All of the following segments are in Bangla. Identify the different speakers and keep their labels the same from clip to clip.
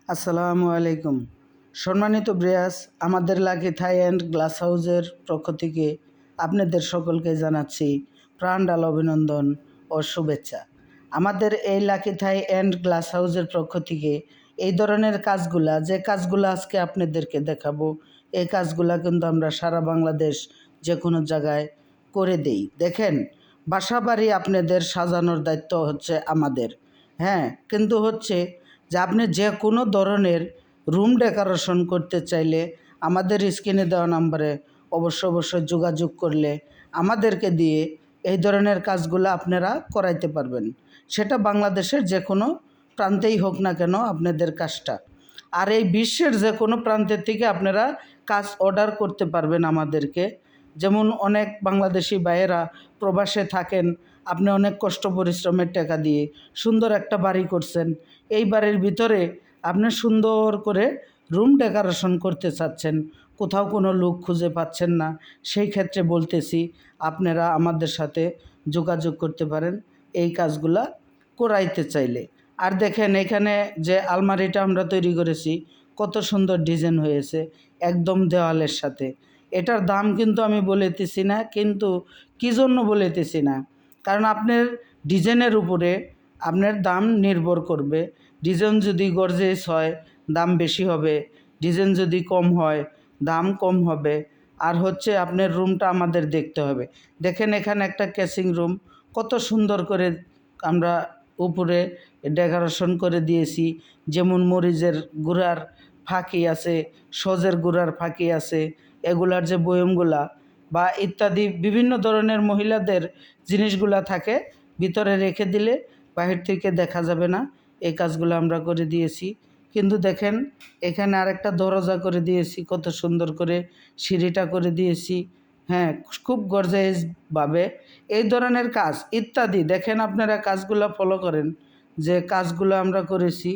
Speaker 1: আসসালামু আলাইকুম। সম্মানিত ব্রিয়াস, আমাদের লাকি থাই অ্যান্ড গ্লাস হাউসের পক্ষ থেকে আপনাদের সকলকে জানাচ্ছি প্রাণঢাল অভিনন্দন ও শুভেচ্ছা। আমাদের এই লাকি থাই অ্যান্ড গ্লাস হাউসের পক্ষ থেকে এই ধরনের কাজগুলা যে কাজগুলো আজকে আপনাদেরকে দেখাবো, এই কাজগুলা কিন্তু আমরা সারা বাংলাদেশ যে কোনো জায়গায় করে দেই। দেখেন, বাসা বাড়ি আপনাদের সাজানোর দায়িত্ব হচ্ছে আমাদের। হ্যাঁ, কিন্তু হচ্ছে যে আপনি যে কোনো ধরনের রুম ডেকোরেশন করতে চাইলে আমাদের স্ক্রিনে দেওয়া নাম্বারে অবশ্যই যোগাযোগ করলে আমাদেরকে দিয়ে এই ধরনের কাজগুলো আপনারা করাইতে পারবেন। সেটা বাংলাদেশের যে কোনো প্রান্তেই হোক না কেন আপনাদের কাজটা। আর এই বিশ্বের যে কোনো প্রান্তের থেকে আপনারা কাজ অর্ডার করতে পারবেন আমাদেরকে। যেমন অনেক বাংলাদেশি ভাইয়েরা প্রবাসে থাকেন, আপনি অনেক কষ্ট পরিশ্রমের টাকা দিয়ে সুন্দর একটা বাড়ি করছেন, এই বাড়ির ভিতরে আপনি সুন্দর করে রুম ডেকোরেশন করতে চাচ্ছেন, কোথাও কোনো লোক খুঁজে পাচ্ছেন না, সেই ক্ষেত্রে বলতেছি আপনারা আমাদের সাথে যোগাযোগ করতে পারেন এই কাজগুলা করাইতে চাইলে। আর দেখেন, এখানে যে আলমারিটা আমরা তৈরি করেছি কত সুন্দর ডিজাইন হয়েছে একদম দেওয়ালের সাথে। এটার দাম কিন্তু আমি বলেতেছি না, কিন্তু কী জন্য বলেতেছি না, কারণ আপনার ডিজাইনের উপরে আপনার দাম নির্ভর করবে। ডিজাইন যদি গর্জিয়াস হয় দাম বেশি হবে, ডিজাইন যদি কম হয় দাম কম হবে। আর হচ্ছে আপনার রুমটা আমাদের দেখতে হবে। দেখেন, এখানে একটা কেসিং রুম কত সুন্দর করে আমরা উপরে ডেকোরেশন করে দিয়েছি। যেমন মরিচের গুঁড়ার ফাঁকি আছে, সজের গুঁড়ার ফাঁকি আছে, এগুলার যে বয়মগুলা বা ইত্যাদি বিভিন্ন ধরনের মহিলাদের জিনিসগুলা থাকে, ভিতরে রেখে দিলে বাহির থেকে দেখা যাবে না। এই কাজগুলো আমরা করে দিয়েছি। কিন্তু দেখেন, এখানে আরেকটা দরজা করে দিয়েছি, কত সুন্দর করে সিঁড়িটা করে দিয়েছি। হ্যাঁ, খুব গর্জিয়াসভাবে এই ধরনের কাজ ইত্যাদি দেখেন, আপনারা কাজগুলো ফলো করেন। যে কাজগুলো আমরা করেছি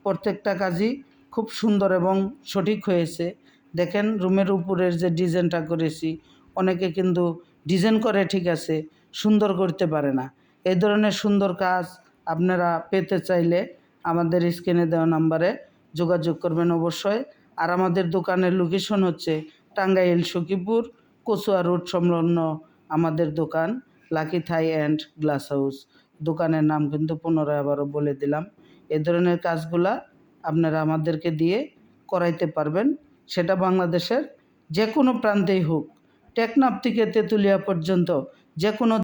Speaker 1: প্রত্যেকটা কাজই খুব সুন্দর এবং সঠিক হয়েছে। দেখেন, রুমের উপরের যে ডিজাইনটা করেছি, অনেকে কিন্তু ডিজাইন করে ঠিক আছে, সুন্দর করতে পারে না। এই ধরনের সুন্দর কাজ আপনারা পেতে চাইলে আমাদের স্ক্রিনে দেওয়া নাম্বারে যোগাযোগ করবেন অবশ্যই। আর আমাদের দোকানের লোকেশন হচ্ছে টাঙ্গাইল সখীপুর কচুয়া রোড সংলগ্ন আমাদের দোকান lucky Thai and glass house. দোকানের নাম কিন্তু পুনরায় আবারও বলে দিলাম। এই ধরনের কাজগুলা আপনারা আমাদেরকে দিয়ে করাইতে পারবেন, সেটা বাংলাদেশের যে কোনো প্রান্তেই হোক, টেকনাফ থেকে তেঁতুলিয়া পর্যন্ত যে কোনো